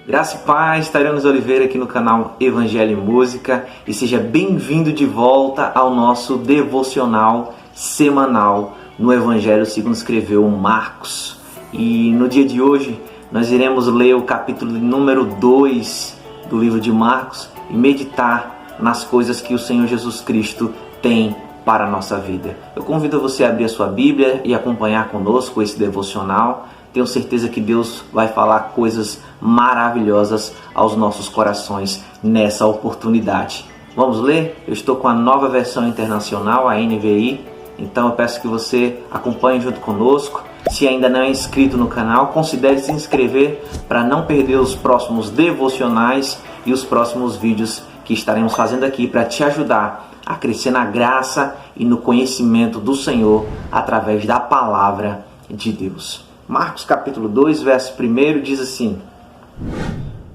Graça e paz, Tarianos Oliveira aqui no canal Evangelho e Música, e seja bem-vindo de volta ao nosso devocional semanal no Evangelho segundo escreveu Marcos. E no dia de hoje nós iremos ler o capítulo número 2 do livro de Marcos e meditar nas coisas que o Senhor Jesus Cristo tem para a nossa vida. Eu convido você a abrir a sua Bíblia e acompanhar conosco esse devocional. Tenho certeza que Deus vai falar coisas maravilhosas aos nossos corações nessa oportunidade. Vamos ler? Eu estou com a nova versão internacional, a NVI, então eu peço que você acompanhe junto conosco. Se ainda não é inscrito no canal, considere se inscrever para não perder os próximos devocionais e os próximos vídeos que estaremos fazendo aqui para te ajudar a crescer na graça e no conhecimento do Senhor através da palavra de Deus. Marcos capítulo 2, verso 1 diz assim: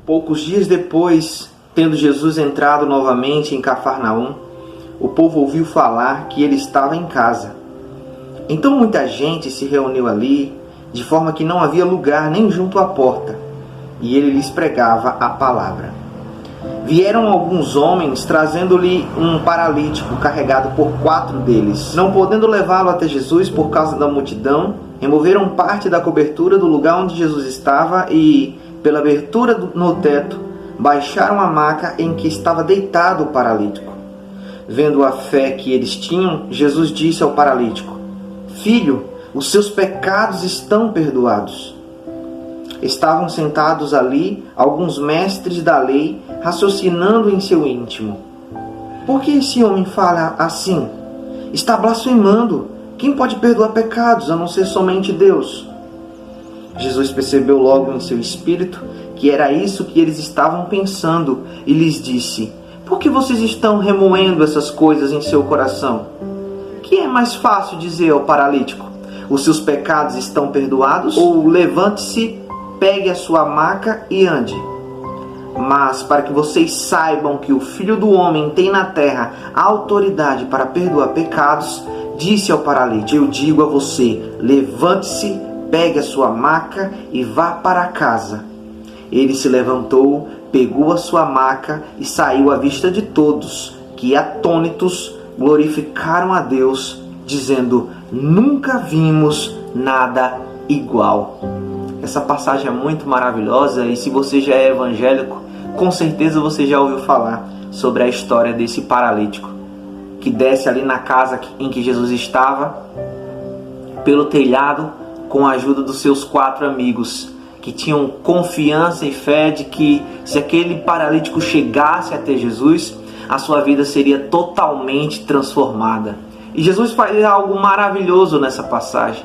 Poucos dias depois, tendo Jesus entrado novamente em Cafarnaum, o povo ouviu falar que ele estava em casa. Então muita gente se reuniu ali, de forma que não havia lugar nem junto à porta, e ele lhes pregava a palavra. Vieram alguns homens trazendo-lhe um paralítico carregado por 4 deles. Não podendo levá-lo até Jesus por causa da multidão, removeram parte da cobertura do lugar onde Jesus estava e, pela abertura no teto, baixaram a maca em que estava deitado o paralítico. Vendo a fé que eles tinham, Jesus disse ao paralítico: Filho, os seus pecados estão perdoados. Estavam sentados ali alguns mestres da lei, raciocinando em seu íntimo: Por que esse homem fala assim? Está blasfemando. Quem pode perdoar pecados, a não ser somente Deus? Jesus percebeu logo em seu espírito que era isso que eles estavam pensando e lhes disse: Por que vocês estão remoendo essas coisas em seu coração? Que é mais fácil dizer ao paralítico: Os seus pecados estão perdoados? Ou levante-se, pegue a sua maca e ande. Mas para que vocês saibam que o Filho do Homem tem na terra a autoridade para perdoar pecados, disse ao paralítico: Eu digo a você, levante-se, pegue a sua maca e vá para casa. Ele se levantou, pegou a sua maca e saiu à vista de todos, que atônitos glorificaram a Deus, dizendo: Nunca vimos nada igual. Essa passagem é muito maravilhosa e se você já é evangélico, com certeza você já ouviu falar sobre a história desse paralítico que desce ali na casa em que Jesus estava, pelo telhado, com a ajuda dos seus 4 amigos, que tinham confiança e fé de que se aquele paralítico chegasse até Jesus, a sua vida seria totalmente transformada. E Jesus faz algo maravilhoso nessa passagem,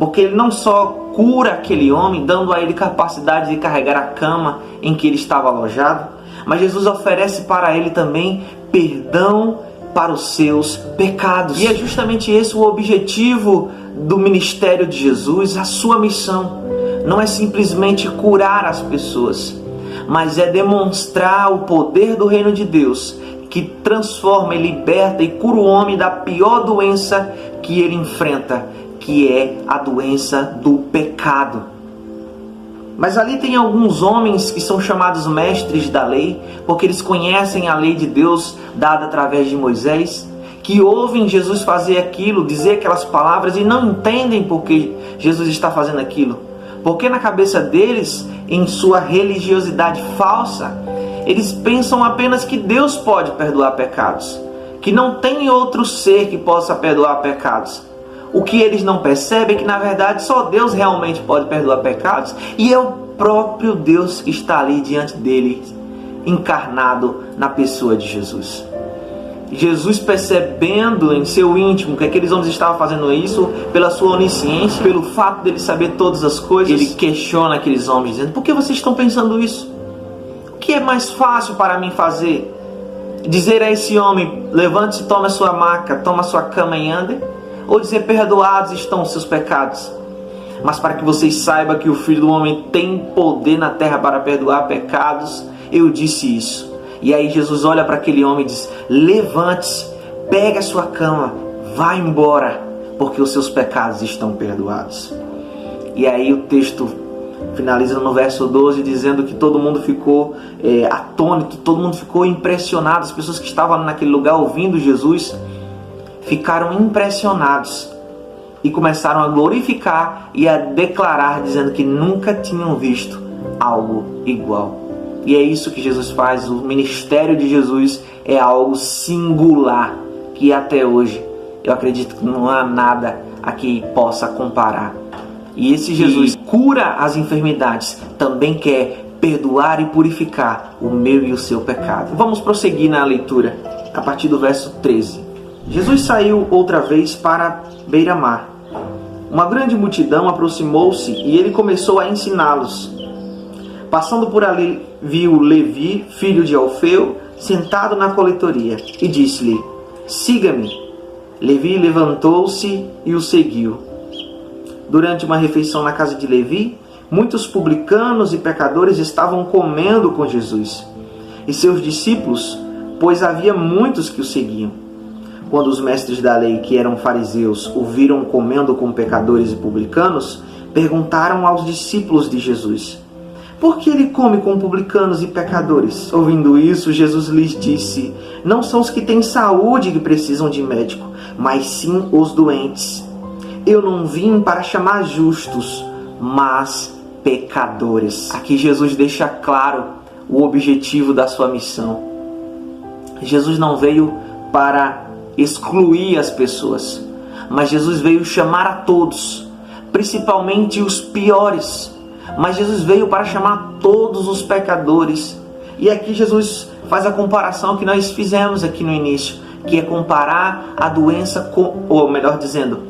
porque ele não só cura aquele homem, dando a ele capacidade de carregar a cama em que ele estava alojado, mas Jesus oferece para ele também perdão para os seus pecados. E é justamente esse o objetivo do ministério de Jesus, a sua missão. Não é simplesmente curar as pessoas, mas é demonstrar o poder do reino de Deus, que transforma e liberta e cura o homem da pior doença que ele enfrenta, que é a doença do pecado. Mas ali tem alguns homens que são chamados mestres da lei, porque eles conhecem a lei de Deus dada através de Moisés, que ouvem Jesus fazer aquilo, dizer aquelas palavras e não entendem por que Jesus está fazendo aquilo. Porque na cabeça deles, em sua religiosidade falsa, eles pensam apenas que Deus pode perdoar pecados, que não tem outro ser que possa perdoar pecados. O que eles não percebem é que, na verdade, só Deus realmente pode perdoar pecados, e é o próprio Deus que está ali diante deles, encarnado na pessoa de Jesus. Jesus, percebendo em seu íntimo que aqueles homens estavam fazendo isso, pela sua onisciência, pelo fato dele saber todas as coisas, ele questiona aqueles homens, dizendo: Por que vocês estão pensando isso? O que é mais fácil para mim fazer? Dizer a esse homem: Levante-se, tome a sua maca, toma a sua cama e ande? Ou dizer: Perdoados estão os seus pecados? Mas para que vocês saibam que o Filho do Homem tem poder na terra para perdoar pecados, eu disse isso. E aí Jesus olha para aquele homem e diz: Levante-se, pegue a sua cama, vá embora, porque os seus pecados estão perdoados. E aí o texto finaliza no verso 12 dizendo que todo mundo ficou atônito, todo mundo ficou impressionado. As pessoas que estavam naquele lugar ouvindo Jesus ficaram impressionados e começaram a glorificar e a declarar, dizendo que nunca tinham visto algo igual. E é isso que Jesus faz. O ministério de Jesus é algo singular, que até hoje eu acredito que não há nada a que possa comparar. E esse Jesus cura as enfermidades, também quer perdoar e purificar o meu e o seu pecado. Vamos prosseguir na leitura, a partir do verso 13. Jesus saiu outra vez para beira-mar. Uma grande multidão aproximou-se e ele começou a ensiná-los. Passando por ali, viu Levi, filho de Alfeu, sentado na coletoria, e disse-lhe: siga-me. Levi levantou-se e o seguiu. Durante uma refeição na casa de Levi, muitos publicanos e pecadores estavam comendo com Jesus e seus discípulos, pois havia muitos que o seguiam. Quando os mestres da lei, que eram fariseus, o viram comendo com pecadores e publicanos, perguntaram aos discípulos de Jesus: por que ele come com publicanos e pecadores? Ouvindo isso, Jesus lhes disse: não são os que têm saúde que precisam de médico, mas sim os doentes. Eu não vim para chamar justos, mas pecadores. Aqui Jesus deixa claro o objetivo da sua missão. Jesus não veio para excluir as pessoas, mas Jesus veio chamar a todos, principalmente os piores. Mas Jesus veio para chamar todos os pecadores. E aqui Jesus faz a comparação que nós fizemos aqui no início, que é comparar a doença com, ou melhor dizendo,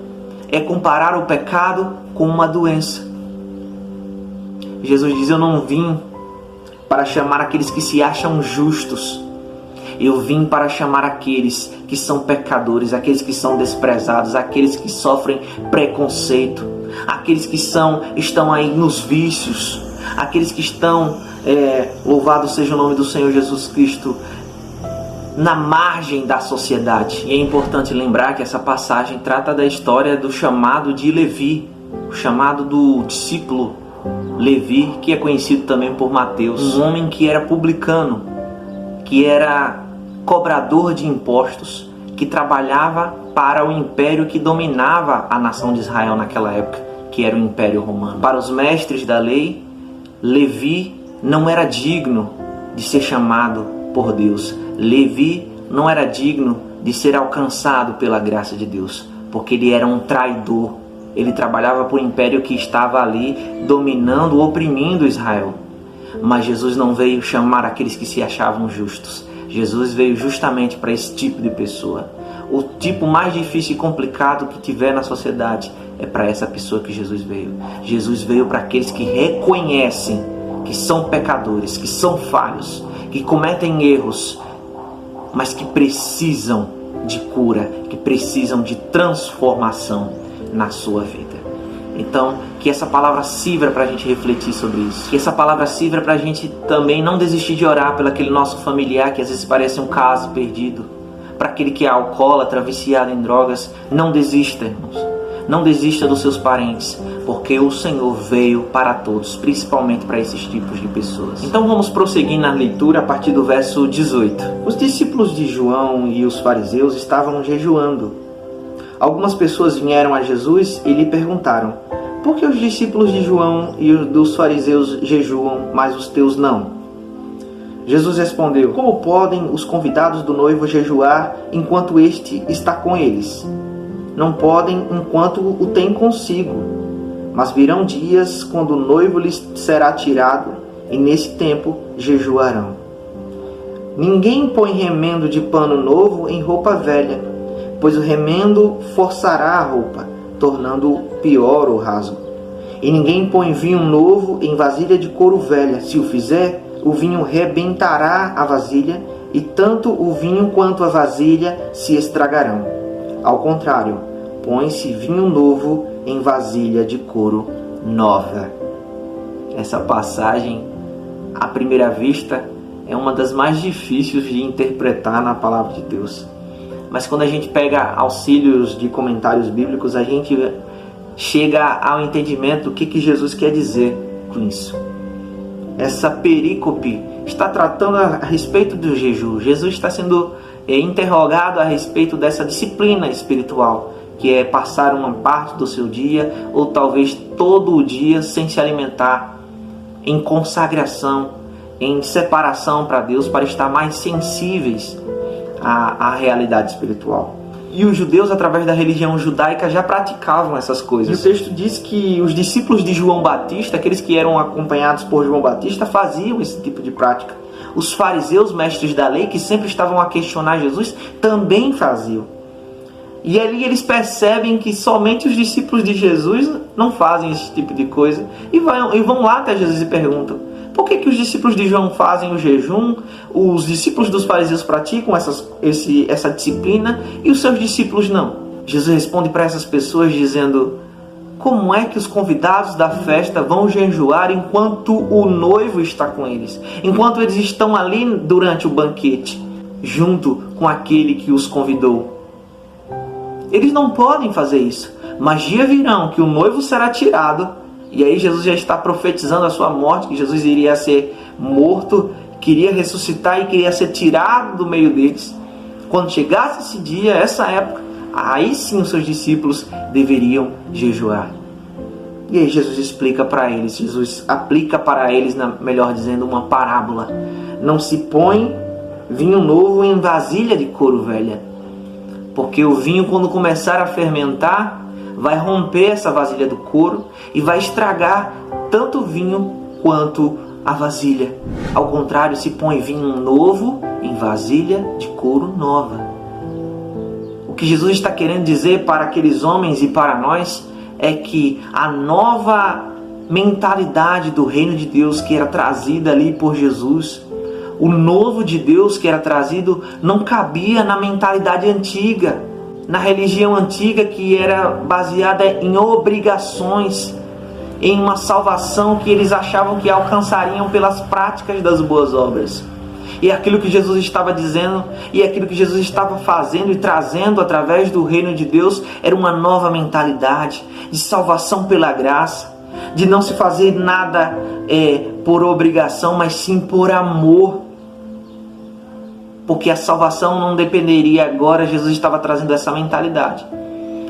é comparar o pecado com uma doença. Jesus diz: eu não vim para chamar aqueles que se acham justos. Eu vim para chamar aqueles que são pecadores, aqueles que são desprezados, aqueles que sofrem preconceito, aqueles que estão aí nos vícios, aqueles que estão, louvado seja o nome do Senhor Jesus Cristo, na margem da sociedade. E é importante lembrar que essa passagem trata da história do chamado de Levi, o chamado do discípulo Levi, que é conhecido também por Mateus, um homem que era publicano, que era cobrador de impostos, que trabalhava para o império que dominava a nação de Israel naquela época, que era o Império Romano. Para os mestres da lei, Levi não era digno de ser chamado por Deus. Levi não era digno de ser alcançado pela graça de Deus, porque ele era um traidor. Ele trabalhava para o império que estava ali dominando, oprimindo Israel. Mas Jesus não veio chamar aqueles que se achavam justos. Jesus veio justamente para esse tipo de pessoa. O tipo mais difícil e complicado que tiver na sociedade é para essa pessoa que Jesus veio. Jesus veio para aqueles que reconhecem que são pecadores, que são falhos, que cometem erros, mas que precisam de cura, que precisam de transformação na sua vida. Então, que essa palavra sirva para a gente refletir sobre isso. Que essa palavra sirva para a gente também não desistir de orar pelo aquele nosso familiar que às vezes parece um caso perdido. Para aquele que é alcoólatra, viciado em drogas, não desista, irmãos. Não desista dos seus parentes, porque o Senhor veio para todos, principalmente para esses tipos de pessoas. Então vamos prosseguir na leitura a partir do verso 18. Os discípulos de João e os fariseus estavam jejuando. Algumas pessoas vieram a Jesus e lhe perguntaram: por que os discípulos de João e os dos fariseus jejuam, mas os teus não? Jesus respondeu: como podem os convidados do noivo jejuar enquanto este está com eles? Não podem enquanto o tem consigo. Mas virão dias quando o noivo lhes será tirado, e nesse tempo jejuarão. Ninguém põe remendo de pano novo em roupa velha, pois o remendo forçará a roupa, tornando pior o rasgo. E ninguém põe vinho novo em vasilha de couro velha. Se o fizer, o vinho rebentará a vasilha, e tanto o vinho quanto a vasilha se estragarão. Ao contrário, põe-se vinho novo em vasilha de couro nova. Essa passagem, à primeira vista, é uma das mais difíceis de interpretar na palavra de Deus. Mas quando a gente pega auxílios de comentários bíblicos, a gente chega ao entendimento do que Jesus quer dizer com isso. Essa perícope está tratando a respeito do jejum. Jesus está sendo interrogado a respeito dessa disciplina espiritual, que é passar uma parte do seu dia, ou talvez todo o dia, sem se alimentar, em consagração, em separação para Deus, para estar mais sensíveis à realidade espiritual. E os judeus, através da religião judaica, já praticavam essas coisas. E o texto diz que os discípulos de João Batista, aqueles que eram acompanhados por João Batista, faziam esse tipo de prática. Os fariseus, mestres da lei, que sempre estavam a questionar Jesus, também faziam. E ali eles percebem que somente os discípulos de Jesus não fazem esse tipo de coisa. E vão lá até Jesus e perguntam: por que os discípulos de João fazem o jejum, os discípulos dos fariseus praticam essa disciplina e os seus discípulos não? Jesus responde para essas pessoas dizendo: como é que os convidados da festa vão jejuar enquanto o noivo está com eles? Enquanto eles estão ali durante o banquete, junto com aquele que os convidou. Eles não podem fazer isso, mas dias virão que o noivo será tirado. E aí Jesus já está profetizando a sua morte, que Jesus iria ser morto, queria ressuscitar e queria ser tirado do meio deles. Quando chegasse esse dia, essa época, aí sim os seus discípulos deveriam jejuar. E aí Jesus explica para eles, Jesus aplica para eles, melhor dizendo, uma parábola. Não se põe vinho novo em vasilha de couro velha, porque o vinho, quando começar a fermentar, vai romper essa vasilha do couro e vai estragar tanto o vinho quanto a vasilha. Ao contrário, se põe vinho novo em vasilha de couro nova. O que Jesus está querendo dizer para aqueles homens e para nós é que a nova mentalidade do reino de Deus que era trazida ali por Jesus, o novo de Deus que era trazido, não cabia na mentalidade antiga, na religião antiga que era baseada em obrigações, em uma salvação que eles achavam que alcançariam pelas práticas das boas obras. E aquilo que Jesus estava dizendo e aquilo que Jesus estava fazendo e trazendo através do reino de Deus era uma nova mentalidade de salvação pela graça, de não se fazer nada por obrigação, mas sim por amor. Porque a salvação não dependeria agora, Jesus estava trazendo essa mentalidade.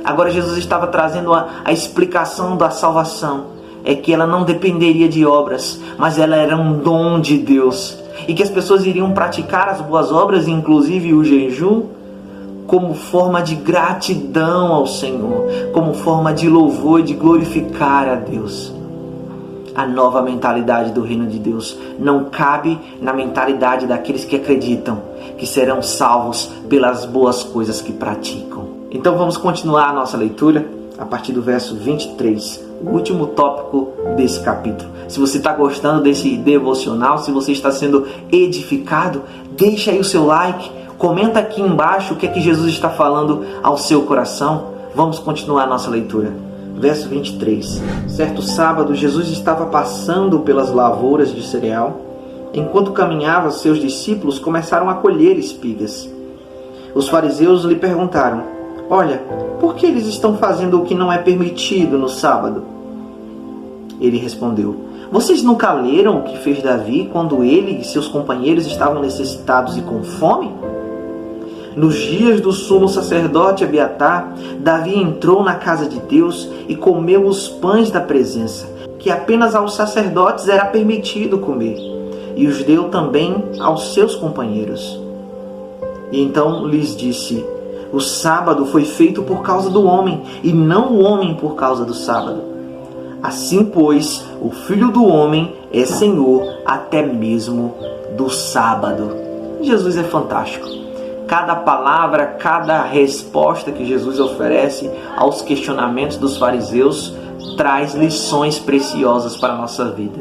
Agora Jesus estava trazendo a explicação da salvação. É que ela não dependeria de obras, mas ela era um dom de Deus. E que as pessoas iriam praticar as boas obras, inclusive o jejum, como forma de gratidão ao Senhor, como forma de louvor e de glorificar a Deus. A nova mentalidade do reino de Deus não cabe na mentalidade daqueles que acreditam que serão salvos pelas boas coisas que praticam. Então vamos continuar a nossa leitura a partir do verso 23, o último tópico desse capítulo. Se você está gostando desse devocional, se você está sendo edificado, deixa aí o seu like, comenta aqui embaixo o que é que Jesus está falando ao seu coração. Vamos continuar a nossa leitura. Verso 23. Certo sábado, Jesus estava passando pelas lavouras de cereal. Enquanto caminhava, seus discípulos começaram a colher espigas. Os fariseus lhe perguntaram: olha, por que eles estão fazendo o que não é permitido no sábado? Ele respondeu: vocês nunca leram o que fez Davi quando ele e seus companheiros estavam necessitados e com fome? Nos dias do sumo sacerdote Abiatar, Davi entrou na casa de Deus e comeu os pães da presença, que apenas aos sacerdotes era permitido comer, e os deu também aos seus companheiros. E então lhes disse: o sábado foi feito por causa do homem, e não o homem por causa do sábado. Assim, pois, o Filho do Homem é Senhor até mesmo do sábado. Jesus é fantástico. Cada palavra, cada resposta que Jesus oferece aos questionamentos dos fariseus traz lições preciosas para a nossa vida.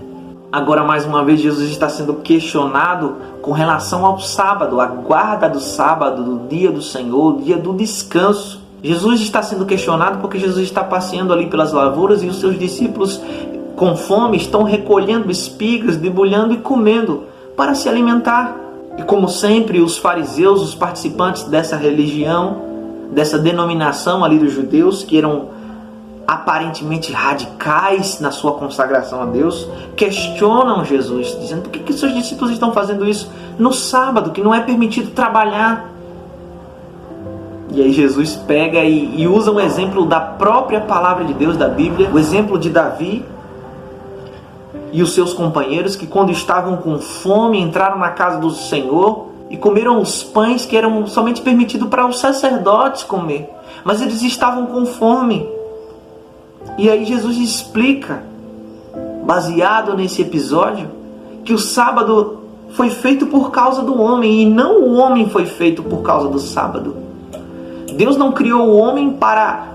Agora, mais uma vez, Jesus está sendo questionado com relação ao sábado, a guarda do sábado, do dia do Senhor, o dia do descanso. Jesus está sendo questionado porque Jesus está passeando ali pelas lavouras e os seus discípulos, com fome, estão recolhendo espigas, debulhando e comendo para se alimentar. E como sempre, os fariseus, os participantes dessa religião, dessa denominação ali dos judeus, que eram aparentemente radicais na sua consagração a Deus, questionam Jesus, dizendo: por que seus discípulos estão fazendo isso no sábado, que não é permitido trabalhar? E aí Jesus pega e usa um exemplo da própria palavra de Deus, da Bíblia, o exemplo de Davi e os seus companheiros, que quando estavam com fome entraram na casa do Senhor e comeram os pães que eram somente permitidos para os sacerdotes comer, mas eles estavam com fome. E aí Jesus explica, baseado nesse episódio, que o sábado foi feito por causa do homem e não o homem foi feito por causa do sábado. Deus não criou o homem para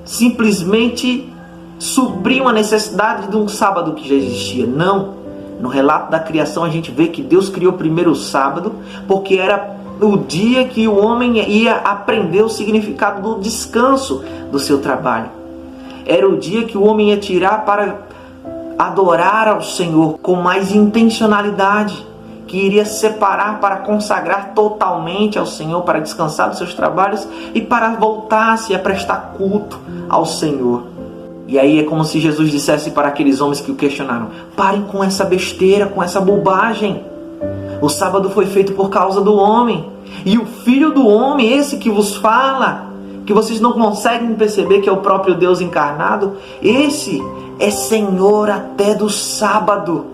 simplesmente suprir uma necessidade de um sábado que já existia. Não. No relato da criação a gente vê que Deus criou primeiro o sábado, porque era o dia que o homem ia aprender o significado do descanso do seu trabalho. Era o dia que o homem ia tirar para adorar ao Senhor com mais intencionalidade, que iria separar para consagrar totalmente ao Senhor, para descansar dos seus trabalhos e para voltar-se a prestar culto ao Senhor. E aí é como se Jesus dissesse para aqueles homens que o questionaram: parem com essa besteira, com essa bobagem. O sábado foi feito por causa do homem. E o Filho do Homem, esse que vos fala, que vocês não conseguem perceber que é o próprio Deus encarnado, esse é Senhor até do sábado.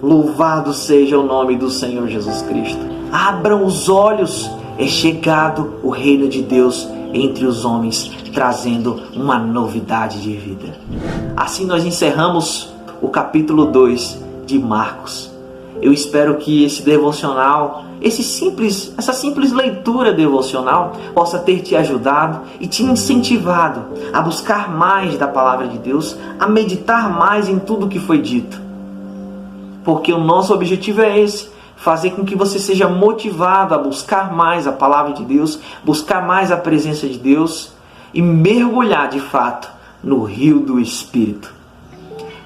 Louvado seja o nome do Senhor Jesus Cristo. Abram os olhos, é chegado o reino de Deus entre os homens, trazendo uma novidade de vida. Assim nós encerramos o capítulo 2 de Marcos. Eu espero que esse devocional, essa simples leitura devocional possa ter te ajudado e te incentivado a buscar mais da palavra de Deus, a meditar mais em tudo que foi dito. Porque o nosso objetivo é esse: fazer com que você seja motivado a buscar mais a palavra de Deus, buscar mais a presença de Deus e mergulhar de fato no rio do Espírito.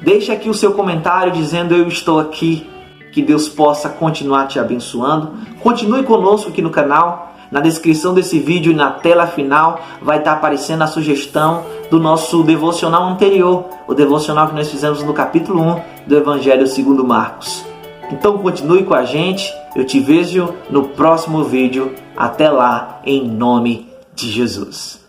Deixe aqui o seu comentário dizendo: eu estou aqui. Que Deus possa continuar te abençoando. Continue conosco aqui no canal. Na descrição desse vídeo e na tela final vai estar aparecendo a sugestão do nosso devocional anterior, o devocional que nós fizemos no capítulo 1 do Evangelho segundo Marcos. Então continue com a gente, eu te vejo no próximo vídeo. Até lá, em nome de Jesus.